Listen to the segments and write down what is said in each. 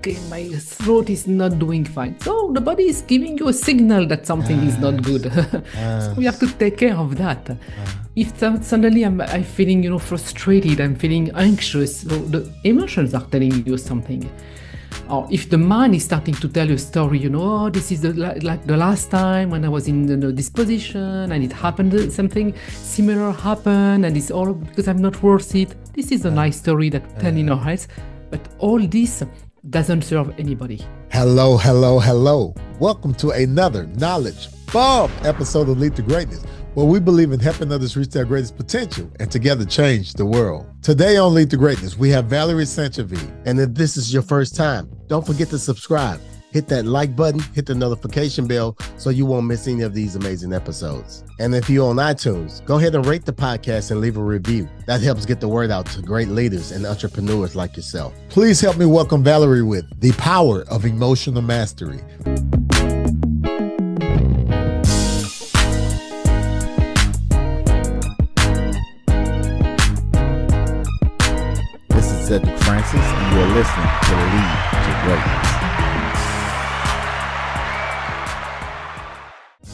okay, my throat is not doing fine. So the body is giving you a signal that something is not good. So we have to take care of that. If suddenly I'm feeling, frustrated, I'm feeling anxious, so the emotions are telling you something. Or if the mind is starting to tell you a story, oh, this is like the last time when I was in this position and it happened, something similar happened and it's all because I'm not worth it. This is a nice story that tell in our heads, but all this doesn't serve anybody. Hello, hello, hello. Welcome to another Knowledge Bomb episode of Lead to Greatness, where we believe in helping others reach their greatest potential and together change the world. Today on Lead to Greatness, we have Valerie Sandjivy. And if this is your first time, don't forget to subscribe. Hit that like button, hit the notification bell so you won't miss any of these amazing episodes. And if you're on iTunes, go ahead and rate the podcast and leave a review. That helps get the word out to great leaders and entrepreneurs like yourself. Please help me welcome Valerie with The Power of Emotional Mastery. This is Cedric Francis, and you're listening to Lead to Greatness.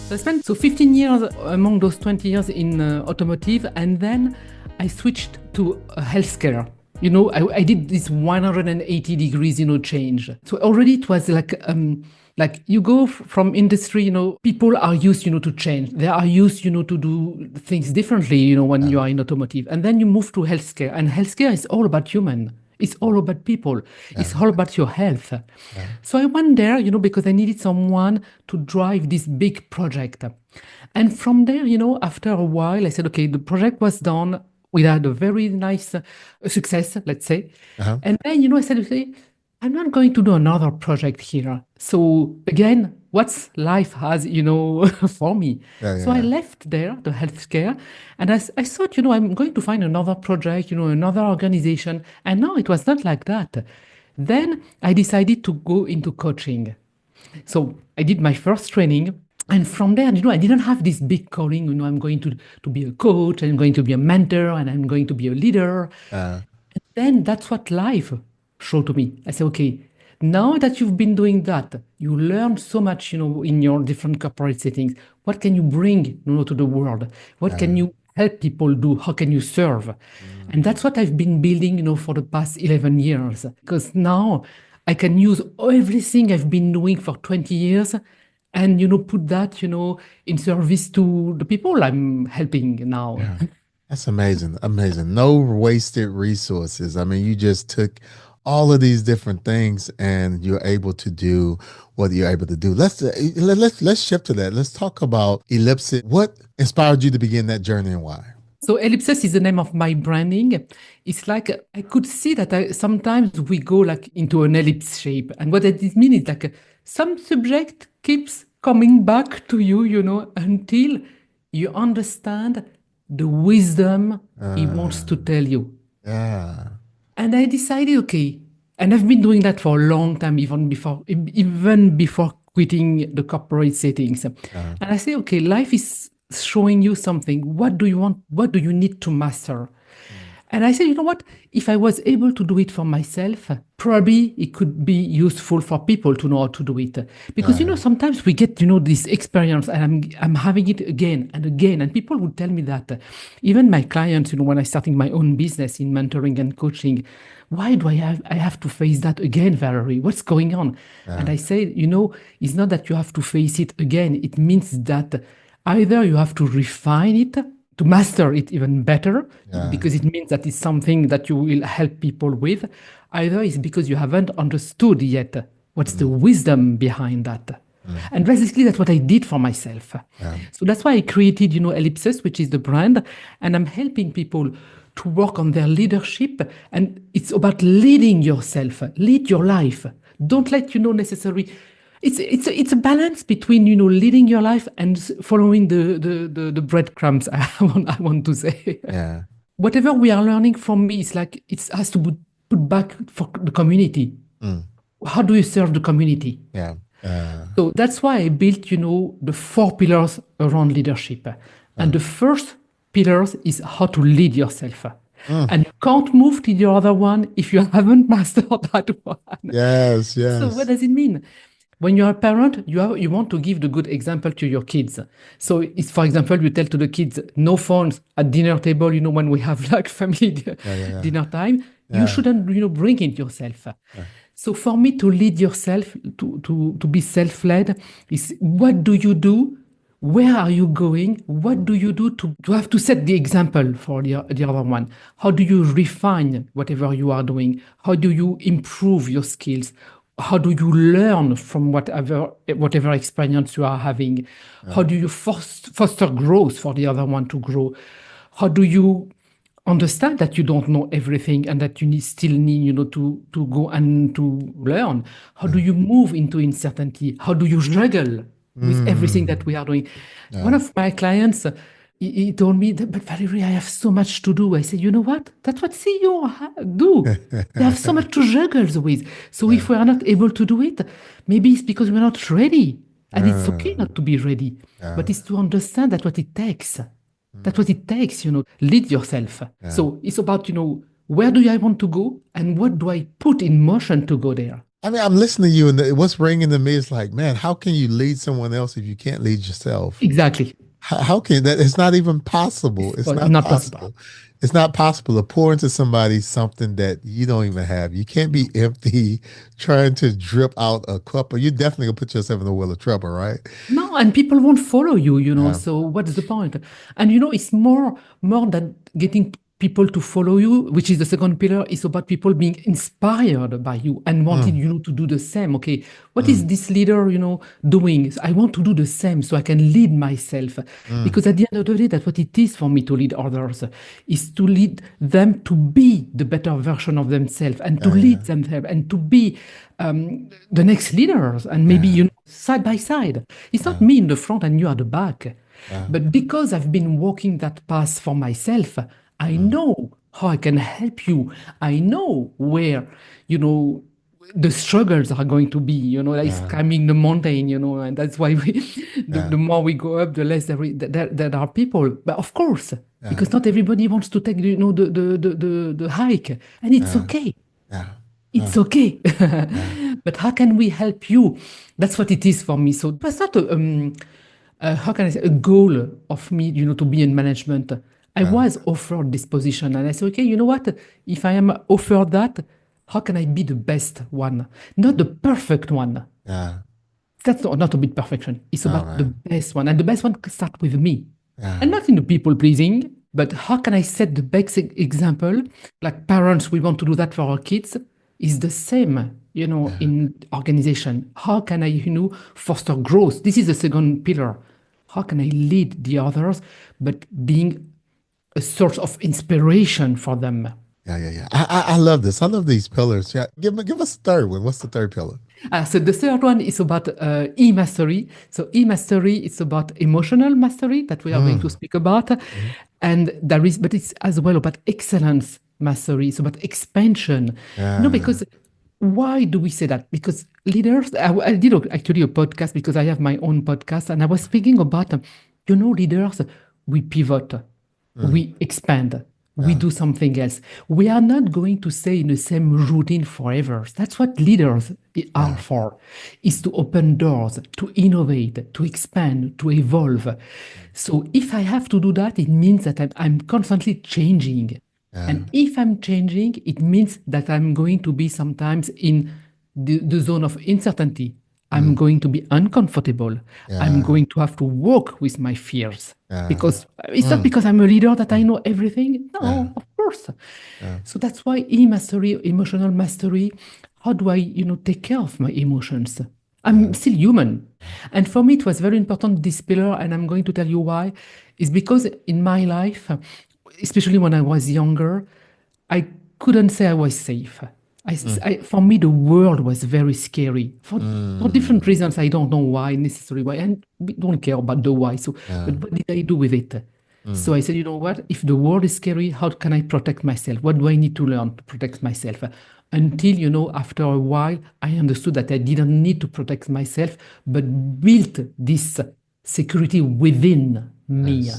So I spent 15 years among those 20 years in automotive, and then I switched to healthcare. I did this 180 degrees, change. So already it was like you go from industry, people are used, to change. They are used, to do things differently, when you are in automotive. And then you move to healthcare, and healthcare is all about human. It's all about people. It's all about your health. So I went there, because I needed someone to drive this big project. And from there, after a while, I said, okay, the project was done. We had a very nice success, let's say. And then, I said, okay, I'm not going to do another project here. So again, what's life has, for me? So I left there, the healthcare, and I thought, I'm going to find another project, another organization. And no, it was not like that. Then I decided to go into coaching. So I did my first training. And from there, I didn't have this big calling, I'm going to be a coach, I'm going to be a mentor, and I'm going to be a leader. And then that's what life showed to me. I said, okay, now that you've been doing that, you learn so much, in your different corporate settings. What can you bring, to the world? What can you help people do? How can you serve? And that's what I've been building, for the past 11 years. Because now I can use everything I've been doing for 20 years and, put that, in service to the people I'm helping now. Yeah. That's amazing. Amazing. No wasted resources. I mean, you just took all of these different things and you're able to do what you're able to do. Let's shift to that. Let's talk about Ellipsus. What inspired you to begin that journey and why? So Ellipsus is the name of my branding. It's like I could see that sometimes we go like into an ellipse shape. And what it means is like some subject keeps coming back to you, until you understand the wisdom he wants to tell you. Yeah. And I decided, okay, and I've been doing that for a long time, even before quitting the corporate settings. And I say, okay, life is showing you something. What do you want? What do you need to master? And I said, you know what? If I was able to do it for myself, probably it could be useful for people to know how to do it. Because, sometimes we get, this experience and I'm having it again and again. And people would tell me that. Even my clients, when I'm starting my own business in mentoring and coaching, why do I have to face that again, Valerie? What's going on? And I say, it's not that you have to face it again. It means that either you have to refine it, to master it even better, because it means that it's something that you will help people with. Either it's because you haven't understood yet what's the wisdom behind that. And basically, that's what I did for myself. So that's why I created, Ellipsus, which is the brand, and I'm helping people to work on their leadership. And it's about leading yourself, lead your life. Don't let, necessarily... It's a balance between leading your life and following the breadcrumbs. I want to say. Yeah. Whatever we are learning from me is like it has to put back for the community. How do you serve the community? Yeah. So that's why I built the 4 pillars around leadership, and the first pillars is how to lead yourself. Mm. And you can't move to the other one if you haven't mastered that one. Yes, So what yes. does it mean? When you're a parent, you want to give the good example to your kids. So it's, for example, you tell to the kids, no phones at dinner table, when we have like family Yeah, yeah, yeah. dinner time, you Yeah. shouldn't, bring it yourself. So for me to lead yourself, to be self-led, is what do you do? Where are you going? What do you do to have to set the example for the other one? How do you refine whatever you are doing? How do you improve your skills? How do you learn from whatever experience you are having? How do you foster growth for the other one to grow? How do you understand that you don't know everything and that you still need, to go and to learn? How do you move into uncertainty? How do you juggle with everything that we are doing? One of my clients, he told me that, but Valerie, I have so much to do. I said, you know what? That's what CEO do. They have so much to juggle with. So if we are not able to do it, maybe it's because we're not ready. And it's okay not to be ready, but it's to understand that what it takes. That's what it takes, lead yourself. So it's about, where do I want to go and what do I put in motion to go there? I mean, I'm listening to you, and what's ringing to me is like, man, how can you lead someone else if you can't lead yourself? Exactly. How can that? It's not even possible. It's not Not possible. possible. It's not possible to pour into somebody something that you don't even have. You can't be empty trying to drip out a cup, or you definitely gonna put yourself in a world of trouble, right? No, and people won't follow you, Yeah. so what's the point? And it's more than getting people to follow you, which is the second pillar. It's about people being inspired by you and wanting, to do the same. Okay, what is this leader, doing? I want to do the same so I can lead myself. Because at the end of the day, that's what it is for me to lead others, is to lead them to be the better version of themselves and to lead themselves and to be the next leaders, and maybe, side by side. It's not me in the front and you at the back. But because I've been walking that path for myself, I know how I can help you. I know where, the struggles are going to be, like climbing the mountain, and that's why the more we go up, the less there are people. But of course, because not everybody wants to take, the hike, and it's okay. Yeah. It's okay. But how can we help you? That's what it is for me. So it's not how can I say, a goal of me, to be in management. I was offered this position and I said, okay, you know what? If I am offered that, how can I be the best one? Not the perfect one. Yeah. That's not about perfection. It's about the best one. And the best one can start with me. Yeah. And not in the people pleasing, but how can I set the best example? Like parents, we want to do that for our kids. Is the same, in organization. How can I, foster growth? This is the second pillar. How can I lead the others, but being a source of inspiration for them? Yeah. I love this. I love these pillars. Yeah. Give us the third one. What's the third pillar? So the third one is about e-mastery. So e-mastery is about emotional mastery that we are going to speak about. And but it's as well about excellence mastery. It's about expansion. Because why do we say that? Because leaders, I did actually a podcast because I have my own podcast, and I was speaking about, leaders, we pivot, we expand, we do something else. We are not going to stay in the same routine forever. That's what leaders are for, is to open doors, to innovate, to expand, to evolve. So if I have to do that, it means that I'm constantly changing. And if I'm changing, it means that I'm going to be sometimes in the zone of uncertainty. I'm going to be uncomfortable. I'm going to have to work with my fears. Because it's not because I'm a leader that I know everything. No, of course. So that's why e-mastery, emotional mastery, how do I, take care of my emotions? I'm still human. And for me, it was very important, this pillar, and I'm going to tell you why, is because in my life, especially when I was younger, I couldn't say I was safe. For me, the world was very scary for different reasons. I don't know why, necessarily why, and we don't care about the why. So, but what did I do with it? So I said, you know what? If the world is scary, how can I protect myself? What do I need to learn to protect myself? Until, after a while, I understood that I didn't need to protect myself, but built this security within me.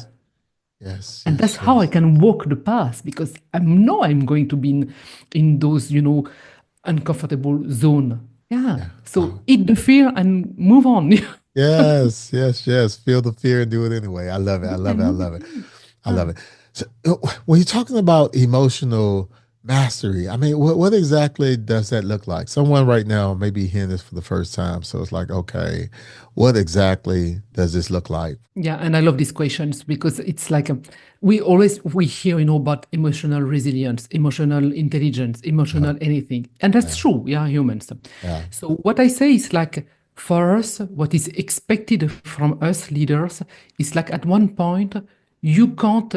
Yes, And that's yes, how I yes. can walk the path, because I know I'm going to be in those, uncomfortable zone. Yeah. Yeah. So eat the fear and move on. Yes, yes, yes. Feel the fear and do it anyway. I love it. I Yeah, love it. I move love it. it. I Yeah. love it. So, when you're talking about emotional mastery, I mean, what exactly does that look like? Someone right now may be hearing this for the first time. So it's like, okay, what exactly does this look like? Yeah, and I love these questions because it's like we hear about emotional resilience, emotional intelligence, Uh, emotional anything, and that's yeah, true. We are humans. yeah, So what I say is like for us, what is expected from us leaders is like at one point you can't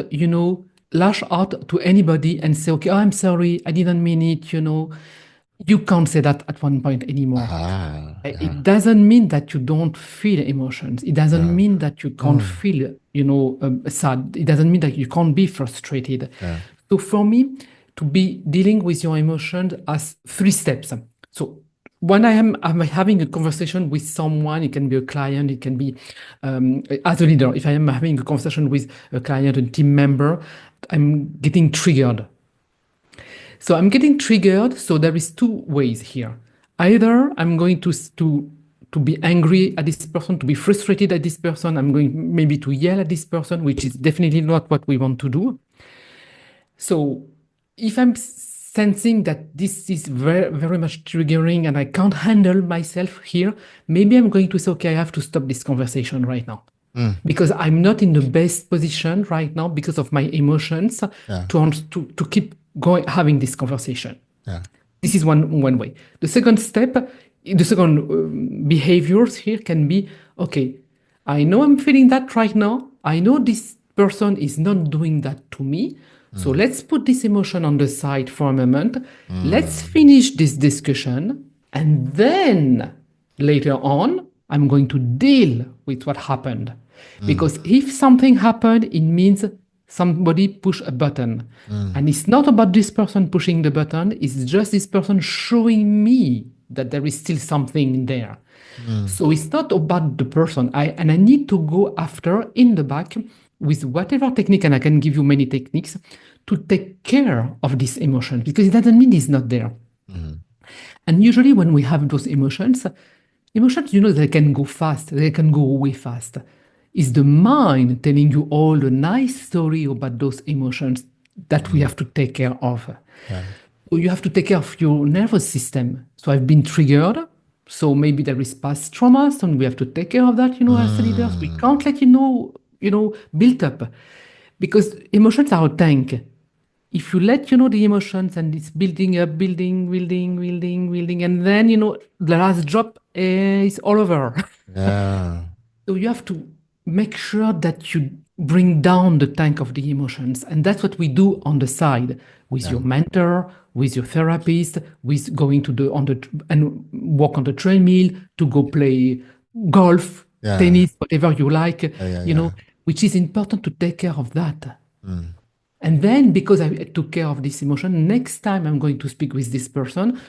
lash out to anybody and say, okay, oh, I'm sorry, I didn't mean it. You can't say that at one point anymore. yeah, It doesn't mean that you don't feel emotions. It doesn't yeah, mean that you can't mm, feel, sad. It doesn't mean that you can't be frustrated. yeah, So for me, to be dealing with your emotions as three steps. So when I'm having a conversation with someone, it can be a client, it can be as a leader. If I am having a conversation with a client, a team member, I'm getting triggered. So I'm getting triggered. So there is two ways here. Either I'm going to be angry at this person, to be frustrated at this person. I'm going maybe to yell at this person, which is definitely not what we want to do. So if I'm sensing that this is very, very much triggering and I can't handle myself here, maybe I'm going to say, okay, I have to stop this conversation right now mm, because I'm not in the best position right now because of my emotions yeah, to keep going having this conversation. yeah, This is one way. The second step, the second behaviors here can be, okay, I know I'm feeling that right now. I know this person is not doing that to me. So mm, let's put this emotion on the side for a moment. Let's mm, finish this discussion. And then later on, I'm going to deal with what happened. mm, Because if something happened, it means somebody push a button. mm, And it's not about this person pushing the button, it's just this person showing me that there is still something there. mm, So it's not about the person. I need to go after in the back with whatever technique, and I can give you many techniques to take care of this emotion because it doesn't mean it's not there. mm, And usually when we have those emotions, they can go fast, they can go away fast. It's the mind telling you all the nice story about those emotions that we mm, have to take care of. yeah, So you have to take care of your nervous system. So I've been triggered. So maybe there is past trauma, so we have to take care of that, as leaders. We mm, can't let build up. Because emotions are a tank. If you let the emotions and it's building up, building, and then the last drop is all over. yeah, So you have to make sure that you bring down the tank of the emotions. And that's what we do on the side with yeah, your mentor, with your therapist, with going to and walk on the treadmill, to go play golf, yeah, tennis, whatever you like, yeah, yeah, yeah. which is important to take care of that. Mm, And then because I took care of this emotion, next time I'm going to speak with this person, mm,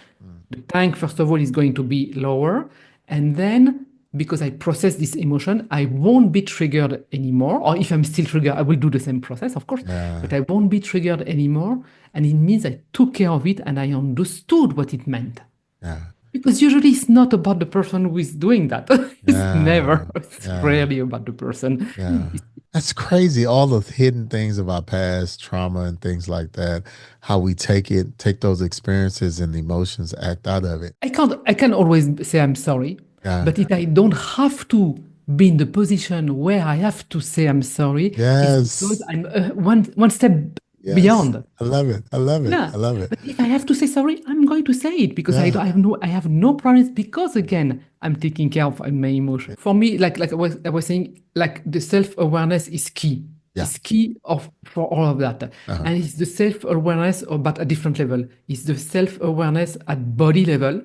the tank, first of all, is going to be lower. And then because I process this emotion, I won't be triggered anymore. Or if I'm still triggered, I will do the same process, of course, yeah, but I won't be triggered anymore. And it means I took care of it and I understood what it meant. yeah, Because usually it's not about the person who is doing that. It's yeah, never, it's yeah. rarely about the person. Yeah. That's crazy. All the hidden things of our past, trauma and things like that, how we take those experiences and emotions, act out of it. I can always say I'm sorry, Yeah. but if I don't have to be in the position where I have to say I'm sorry, it's because Yes. I'm one step Yes. beyond. I love it. I love it. Yeah, I love it. but if I have to say sorry, I'm going to say it because Yeah. I have no problems because again I'm taking care of my emotion. For me, like I was saying, like the self-awareness is key. Yeah. It's key for all of that, Uh-huh. and it's the self-awareness, but at different level. It's the self-awareness at body level.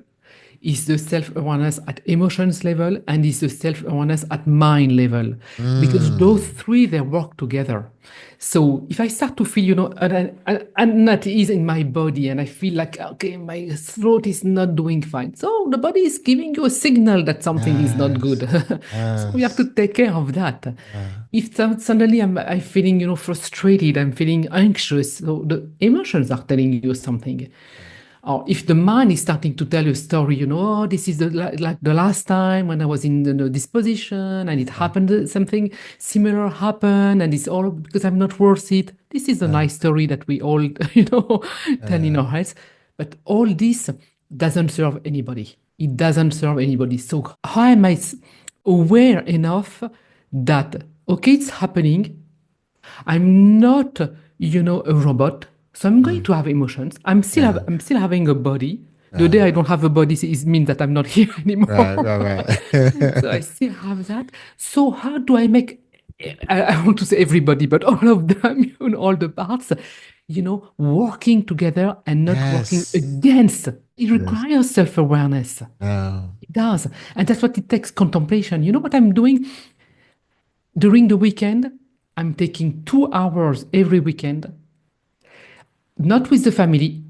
is the self-awareness at emotions level and is the self-awareness at mind level. Because those three, they work together. So if I start to feel, I'm at ease in my body and I feel like, okay, my throat is not doing fine. So the body is giving you a signal that something is not good. So we have to take care of that. If suddenly I'm feeling, frustrated, I'm feeling anxious, so the emotions are telling you something. Or if the mind is starting to tell you a story, oh, this is like the last time when I was in this position and it happened, something similar happened, and it's all because I'm not worth it. This is a nice story that we all, tell in our heads. But all this doesn't serve anybody. It doesn't serve anybody. So how am I aware enough that, okay, it's happening. I'm not, a robot. So I'm going to have emotions. I'm still having a body. The day I don't have a body it means that I'm not here anymore. Right. So I still have that. So how do I make, I want to say everybody, but all of them, all the parts, working together and not working against. It requires self-awareness. It does. And that's what it takes, contemplation. You know what I'm doing? During the weekend, I'm taking 2 hours every weekend, not with the family.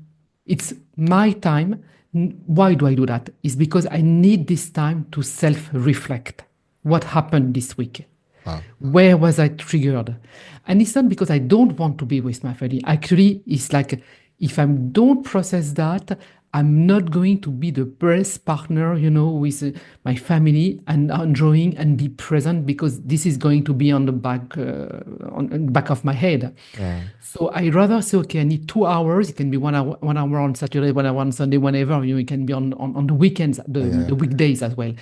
It's my time. Why do I do that? It's because I need this time to self-reflect. What happened this week? Wow. Where was I triggered? And it's not because I don't want to be with my family. Actually, it's like if I don't process that, I'm not going to be the best partner, with my family and enjoying and be present, because this is going to be on the back of my head. So I rather say, okay, I need 2 hours. It can be 1 hour, 1 hour on Saturday, 1 hour on Sunday, whenever. It can be on the weekends, the weekdays as well.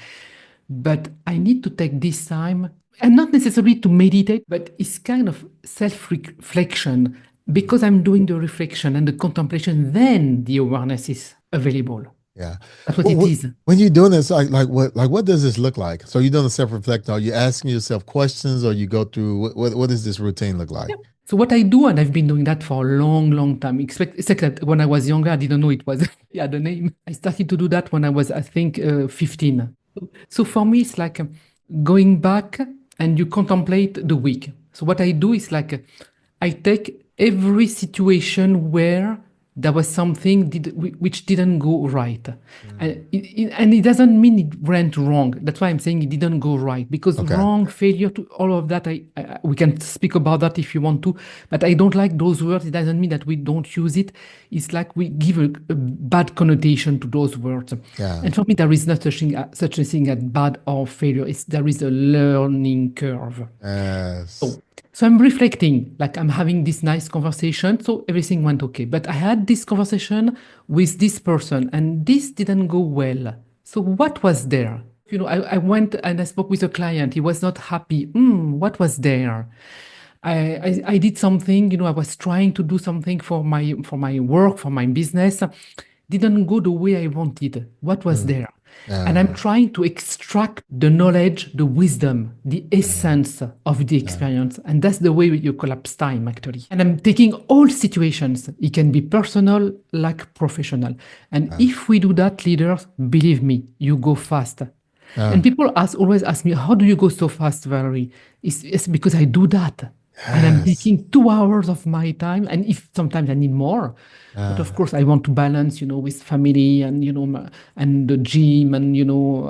But I need to take this time, and not necessarily to meditate, but it's kind of self-reflection. Because I'm doing the reflection and the contemplation, then the awareness is available. Yeah, that's what it is. When you're doing this, what does this look like? So you're doing a self-reflect. Are you asking yourself questions, or you go through what does this routine look like? Yeah. So what I do, and I've been doing that for a long, long time. Except that when I was younger, I didn't know it was the name. I started to do that when I was, I think, 15. So for me, it's like going back and you contemplate the week. So what I do is like I take every situation where there was something which didn't go right. And it doesn't mean it went wrong. That's why I'm saying it didn't go right. Because wrong, failure, to all of that, we can speak about that if you want to. But I don't like those words. It doesn't mean that we don't use it. It's like we give a bad connotation to those words. Yeah. And for me, there is not such a thing as bad or failure. There is a learning curve. Yes. So I'm reflecting, like I'm having this nice conversation. So everything went okay. But I had this conversation with this person and this didn't go well. So what was there? I went and I spoke with a client. He was not happy. What was there? I did something, I was trying to do something for my work, for my business. Didn't go the way I wanted. What was there? And I'm trying to extract the knowledge, the wisdom, the essence of the experience. And that's the way you collapse time, actually. And I'm taking all situations. It can be personal, like professional. And if we do that, leaders, believe me, you go fast. And people always ask me, how do you go so fast, Valerie? It's because I do that. And I'm taking 2 hours of my time. And if sometimes I need more, but of course I want to balance, with family and, and the gym and,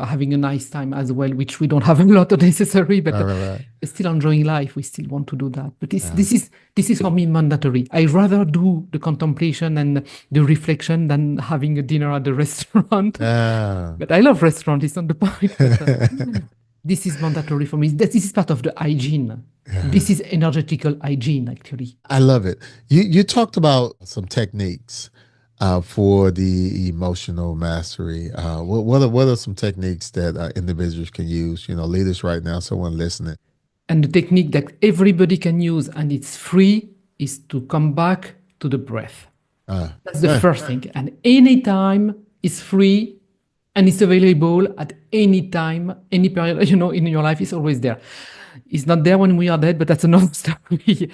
having a nice time as well, which we don't have a lot of necessary, but still enjoying life. We still want to do that. But this is for me mandatory. I rather do the contemplation and the reflection than having a dinner at the restaurant. But I love restaurants. It's not the point. But, this is mandatory for me. This is part of the hygiene. This is energetical hygiene, actually. I love it. You talked about some techniques for the emotional mastery. What are some techniques that individuals can use? Leaders right now, someone listening. And the technique that everybody can use, and it's free, is to come back to the breath. That's the first thing. And anytime it's free. And it's available at any time, any period, in your life. It's always there. It's not there when we are dead, but that's another story.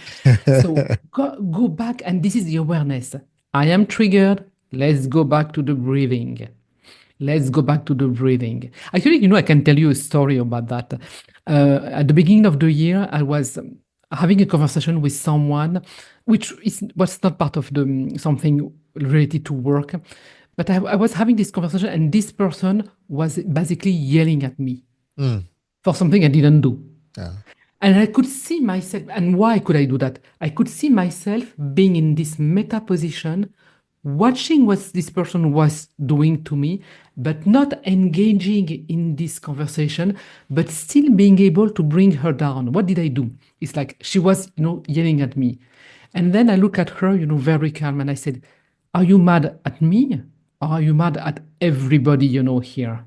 So go back, and this is the awareness. I am triggered. Let's go back to the breathing. Let's go back to the breathing. Actually, I can tell you a story about that. At the beginning of the year, I was having a conversation with someone, was not part of something related to work, but I was having this conversation, and this person was basically yelling at me for something I didn't do. Yeah. And I could see myself, and why could I do that? I could see myself being in this meta position, watching what this person was doing to me, but not engaging in this conversation, but still being able to bring her down. What did I do? It's like she was, yelling at me. And then I look at her, very calm, and I said, "Are you mad at me? Or are you mad at everybody, here?"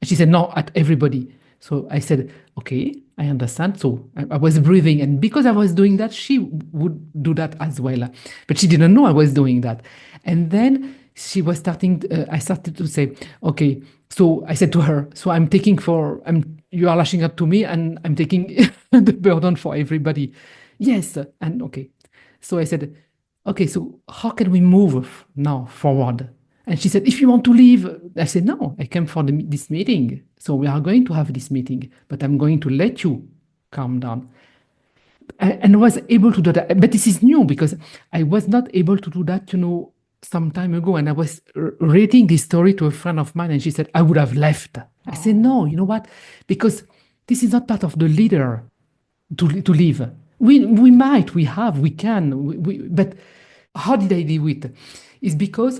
And she said, "No, at everybody." So I said, "Okay, I understand." So I was breathing. And because I was doing that, she would do that as well. But she didn't know I was doing that. And then I started to say, "Okay." So I said to her, "So you are lashing out to me, and I'm taking the burden for everybody." "Yes." And okay. So I said, "Okay, so how can we move now forward?" And she said, "If you want to leave." I said, "No, I came for this meeting. So we are going to have this meeting, but I'm going to let you calm down." And I was able to do that. But this is new because I was not able to do that, some time ago. And I was reading this story to a friend of mine, and she said, "I would have left." I said, "No, you know what? Because this is not part of the leader to leave. We can, but how did I do it? It's because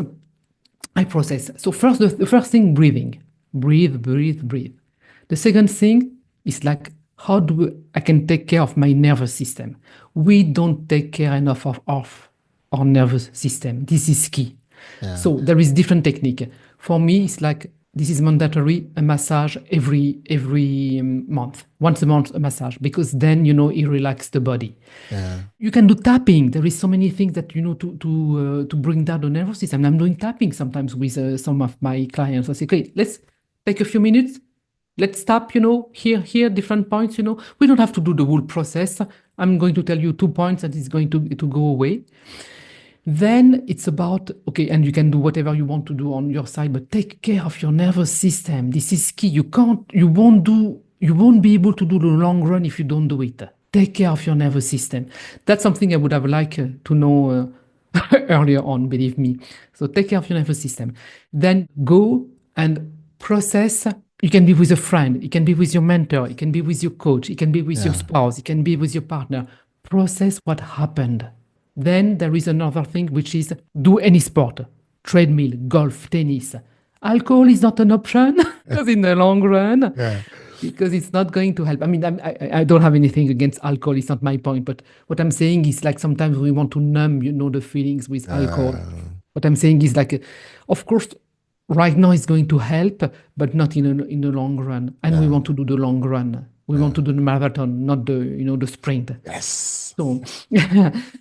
I process. So first, the first thing, breathing. Breathe, breathe, breathe. The second thing is like, how I can take care of my nervous system? We don't take care enough of our nervous system. This is key. Yeah. So there is different technique. For me, it's like, this is mandatory, a massage every month, once a month, a massage, because then, it relaxes the body. Yeah. You can do tapping. There is so many things that, to bring down the nervous system. I'm doing tapping sometimes with some of my clients. I say, "Okay, let's take a few minutes. Let's tap, here, different points, We don't have to do the whole process. I'm going to tell you 2 points and it's going to go away." Then it's about, okay, and you can do whatever you want to do on your side, but take care of your nervous system. This is key. You won't be able to do the long run if you don't do it. Take care of your nervous system. That's something I would have liked to know earlier on, believe me. So take care of your nervous system. Then go and process. You can be with a friend. It can be with your mentor. It can be with your coach. It can be with your spouse. It can be with your partner. Process what happened. Then there is another thing, which is do any sport, treadmill, golf, tennis. Alcohol is not an option because in the long run, because it's not going to help. I mean, I don't have anything against alcohol. It's not my point. But what I'm saying is, like, sometimes we want to numb, the feelings with alcohol. What I'm saying is, like, of course, right now it's going to help, but not in the long run. And we want to do the long run. We want to do the marathon, not the sprint. Yes.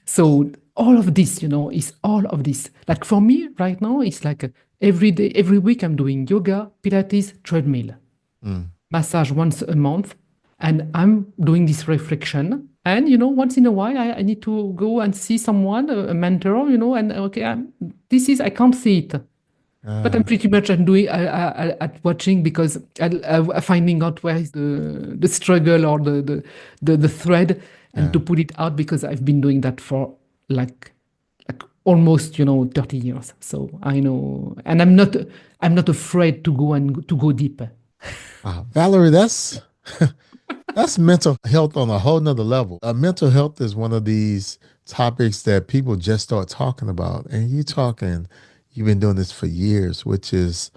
So all of this, is all of this. Like for me right now, it's like every day, every week I'm doing yoga, Pilates, treadmill, massage once a month. And I'm doing this reflection. And, once in a while, I need to go and see someone, a mentor, and okay, I can't see it. But I'm pretty much doing at watching, because I'm finding out where is the struggle or the thread, and to put it out, because I've been doing that for like almost 30 years. So I know, and I'm not afraid to go deeper. Valerie, that's mental health on a whole nother level. Mental health is one of these topics that people just start talking about, and you've been doing this for years, which is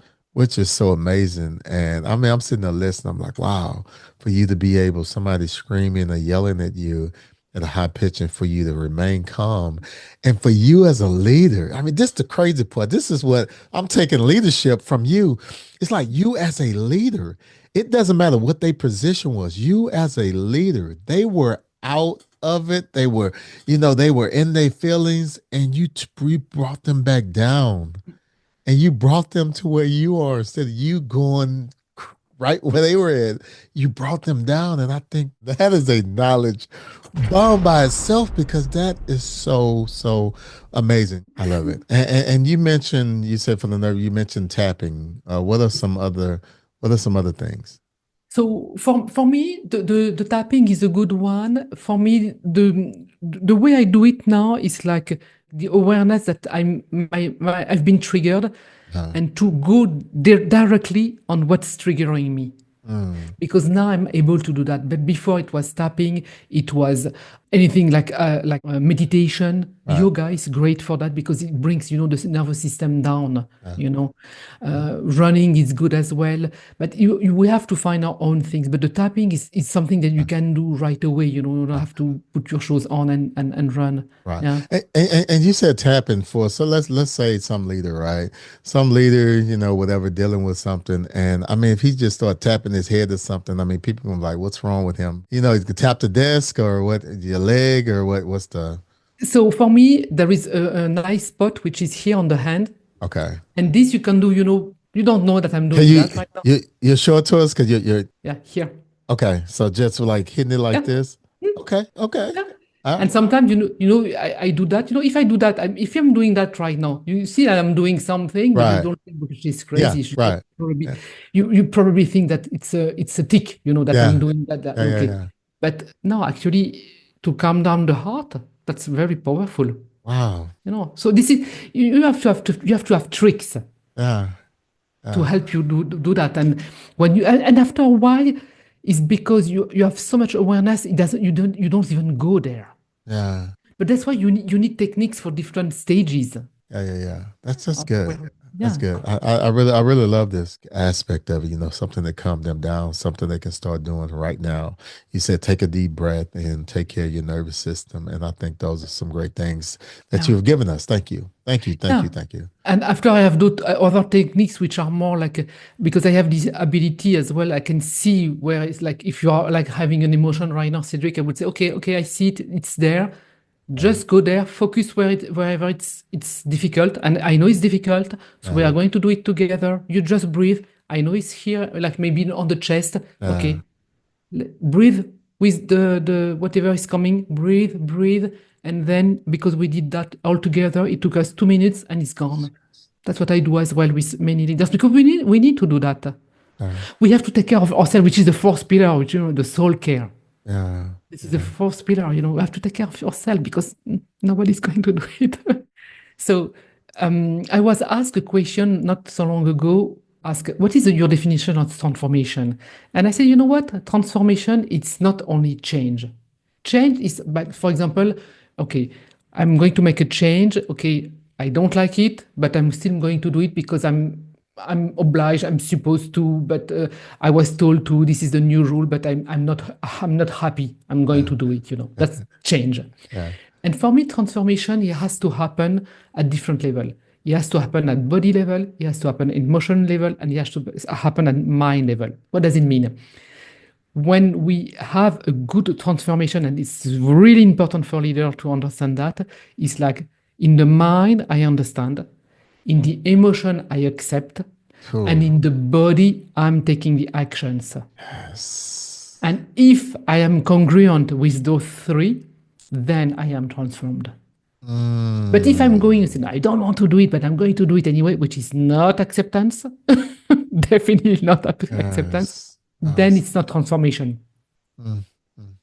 so amazing. And I mean, I'm sitting there listening. I'm like, wow, for you to be able, somebody screaming or yelling at you at a high pitch, and for you to remain calm, and for you as a leader. I mean, this is the crazy part. This is what I'm taking leadership from you. It's like, you as a leader, it doesn't matter what their position was. You as a leader, they were out of it. They were in their feelings, and you brought them back down, and you brought them to where you are, instead of you going right where they were at. You brought them down. And I think that is a knowledge bomb by itself because that is so, so amazing. I love it. And you said for the nerve, you mentioned tapping. What are some other things? So for me, the tapping is a good one. For me, the way I do it now is like the awareness that I've been triggered, Uh, and to go directly on what's triggering me. Because now I'm able to do that. But before it was tapping, it was anything like meditation. Right. Yoga is great for that because it brings, the nervous system down. Running is good as well. But we have to find our own things. But the tapping is something that you can do right away. You don't have to put your shoes on and run. Right. Yeah. And you said tapping for, so let's say some leader, right? Some leader, whatever, dealing with something. And I mean, if he just start tapping his head or something, I mean, people are like, what's wrong with him? He could tap the desk or what, your leg or what's the. So for me, there is a nice spot, which is here on the hand. Okay. And this you can do, you don't know that I'm doing Can that right now. you're show it to us? Cause you're, Yeah, here. okay. So just like hitting it like Yeah. this. Okay. Okay. Yeah. All right. And sometimes, I do that. If I do that, if I'm doing that right now, you see that I'm doing something, but Right. you don't think which is crazy. Yeah, You should right. Probably, Yeah. you probably think that it's a tick, that Yeah. I'm doing that. Yeah, Okay. yeah. But no, actually, to calm down the heart, that's very powerful. Wow. So this is you have to have tricks Yeah. to help you do that. And when and after a while, it's because you have so much awareness. You don't even go there. Yeah. But that's why you need techniques for different stages. Yeah. That's good. Yeah. That's good. I really love this aspect of it, something that calm them down, something they can start doing right now. You said take a deep breath and take care of your nervous system. And I think those are some great things that you've given us. Thank you. Thank you. And after I have done other techniques which are more like, because I have this ability as well, I can see where it's like, if you are like having an emotion right now, Cedric, I would say, okay, I see it, it's there. Just go there, focus wherever it's difficult. And I know it's difficult, so we are going to do it together. You just breathe. I know it's here, like maybe on the chest. Okay. Breathe with the whatever is coming. Breathe. And then, because we did that all together, it took us 2 minutes and it's gone. That's what I do as well with many leaders, because we need to do that. We have to take care of ourselves, which is the fourth pillar, which the soul care. Yeah. This is the fourth pillar, you have to take care of yourself because nobody's going to do it. So I was asked a question not so long ago, what is your definition of transformation? And I said, you know what? Transformation, it's not only change. Change is, for example, okay, I'm going to make a change. Okay, I don't like it, but I'm still going to do it because I'm obliged, I'm supposed to, but I was told to, this is the new rule, but I'm not happy. I'm going to do it, That's change. Yeah. And for me, transformation, it has to happen at different level. It has to happen at body level, it has to happen at emotion level, and it has to happen at mind level. What does it mean? When we have a good transformation, and it's really important for leaders to understand that, it's like in the mind, I understand. In the emotion, I accept. Cool. And in the body, I'm taking the actions. Yes. And if I am congruent with those three, then I am transformed. But if I'm going and saying, I don't want to do it, but I'm going to do it anyway, which is not acceptance, definitely not acceptance, then it's not transformation.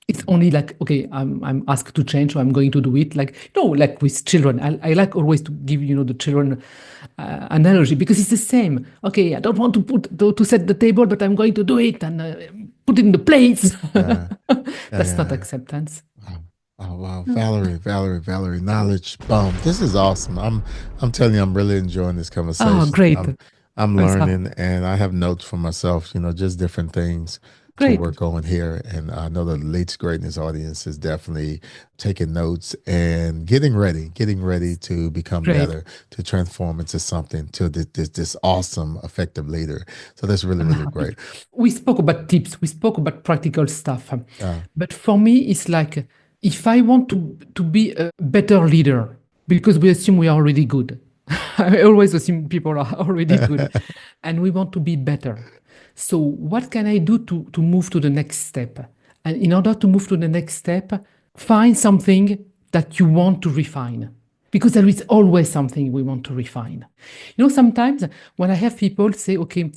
It's only like, okay, I'm asked to change, so I'm going to do it. Like, like with children. I like always to give, the children analogy, because it's the same. Okay, I don't want to set the table, but I'm going to do it and put it in the plates. That's not acceptance. Oh wow, Valerie, knowledge bomb. This is awesome. I'm telling you, I'm really enjoying this conversation. Oh, great. I'm learning, and I have notes for myself. just different things to work on here. And I know the Leads Greatness audience is definitely taking notes and getting ready to become better, to transform into something, to this awesome, effective leader. So that's really, really great. We spoke about tips. We spoke about practical stuff. But for me, it's like, if I want to be a better leader, because we assume we are already good, I always assume people are already good and we want to be better. So what can I do to move to the next step? And in order to move to the next step, find something that you want to refine. Because there is always something we want to refine. Sometimes when I have people say, okay,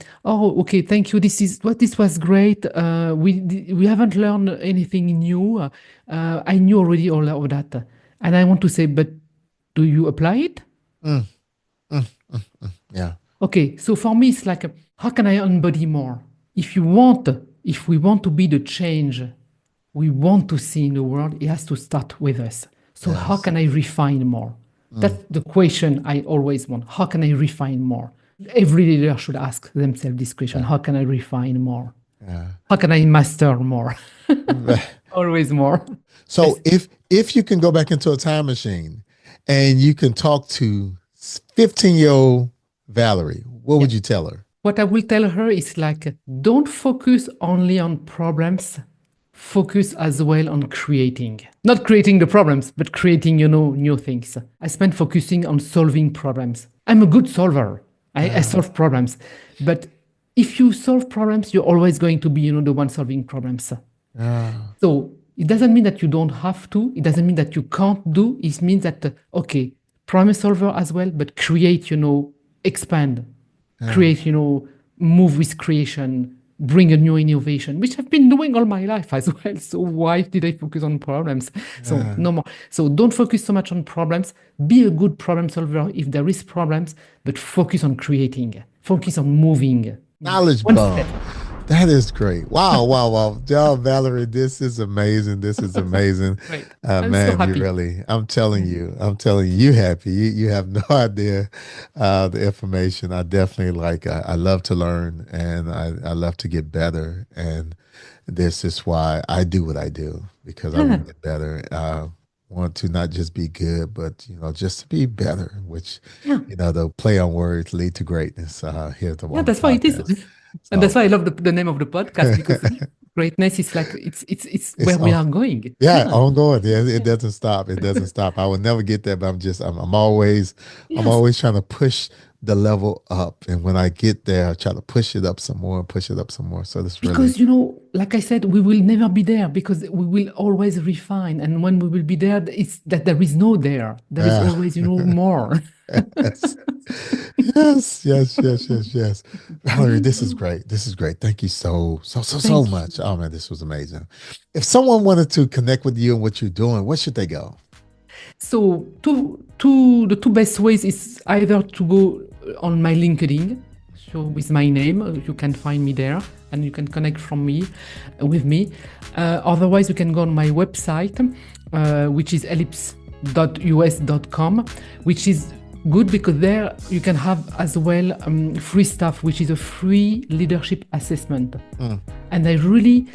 thank you. This was great. We haven't learned anything new. I knew already all of that. And I want to say, but do you apply it? Yeah. Okay, so for me, it's like, how can I embody more? If we want to be the change we want to see in the world, it has to start with us. So Yes. how can I refine more? That's the question I always want. How can I refine more? Every leader should ask themselves this question. How can I refine more? Yeah. How can I master more? Always more. So if you can go back into a time machine and you can talk to 15-year-old Valerie, what would you tell her? What I will tell her is like, don't focus only on problems. Focus as well on creating. Not creating the problems, but creating, new things. I spent focusing on solving problems. I'm a good solver. I solve problems. But if you solve problems, you're always going to be, the one solving problems. So it doesn't mean that you don't have to. It doesn't mean that you can't do. It means that, okay, problem solver as well, but create, expand. Create, move with creation. Bring a new innovation, which I've been doing all my life as well. So why did I focus on problems? So no more. So don't focus so much on problems. Be a good problem solver if there is problems, but focus on creating. Focus on moving. Knowledge bomb. That is great. Wow. Yeah, Valerie, this is amazing. Right. I'm Man, so happy. you really, I'm telling you, you happy. You have no idea the information. I definitely I love to learn and I love to get better. And this is why I do what I do, because I want to get better. Want to not just be good, but just to be better, which the play on words lead to greatness. Here at the That's why it is. And that's why I love the name of the podcast, because greatness is like it's where we are going. Ongoing. Yeah, it doesn't stop. It doesn't stop. I will never get there, but I'm always trying to push the level up, and when I get there, I try to push it up some more. So this because like I said, we will never be there because we will always refine, and when we will be there, it's that there is no there. There is always more. Yes. Valerie, this is great. Thank you so much. Oh man, this was amazing. If someone wanted to connect with you and what you're doing, where should they go? So the two best ways is either to go on my LinkedIn, so with my name, you can find me there and you can connect with me. Otherwise, you can go on my website, which is ellipus.us.com, which is good because there you can have as well free stuff, which is a free leadership assessment. And I really,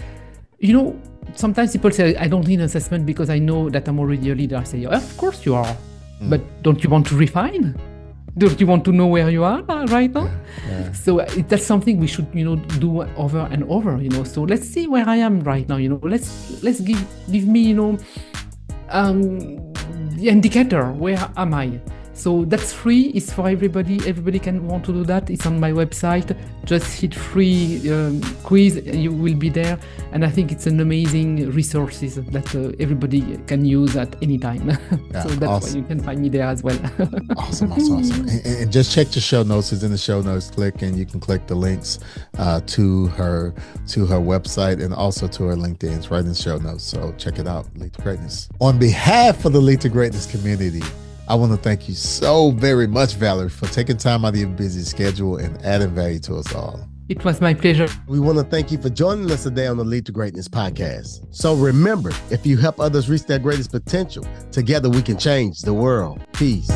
sometimes people say, I don't need an assessment because I know that I'm already a leader. I say, of course you are, but don't you want to refine? Don't you want to know where you are right now? So that's something we should, do over and over, So let's see where I am right now, Let's give me, the indicator. Where am I? So that's free. It's for everybody. Everybody can want to do that. It's on my website. Just hit free quiz. You will be there. And I think it's an amazing resources that everybody can use at any time. So that's why you can find me there as well. Awesome. And just check the show notes. It's in the show notes. Click and you can click the links to her website and also to her LinkedIn. It's right in the show notes. So check it out. Lead to Greatness. On behalf of the Lead to Greatness community, I want to thank you so very much, Valerie, for taking time out of your busy schedule and adding value to us all. It was my pleasure. We want to thank you for joining us today on the Lead to Greatness podcast. So remember, if you help others reach their greatest potential, together we can change the world. Peace.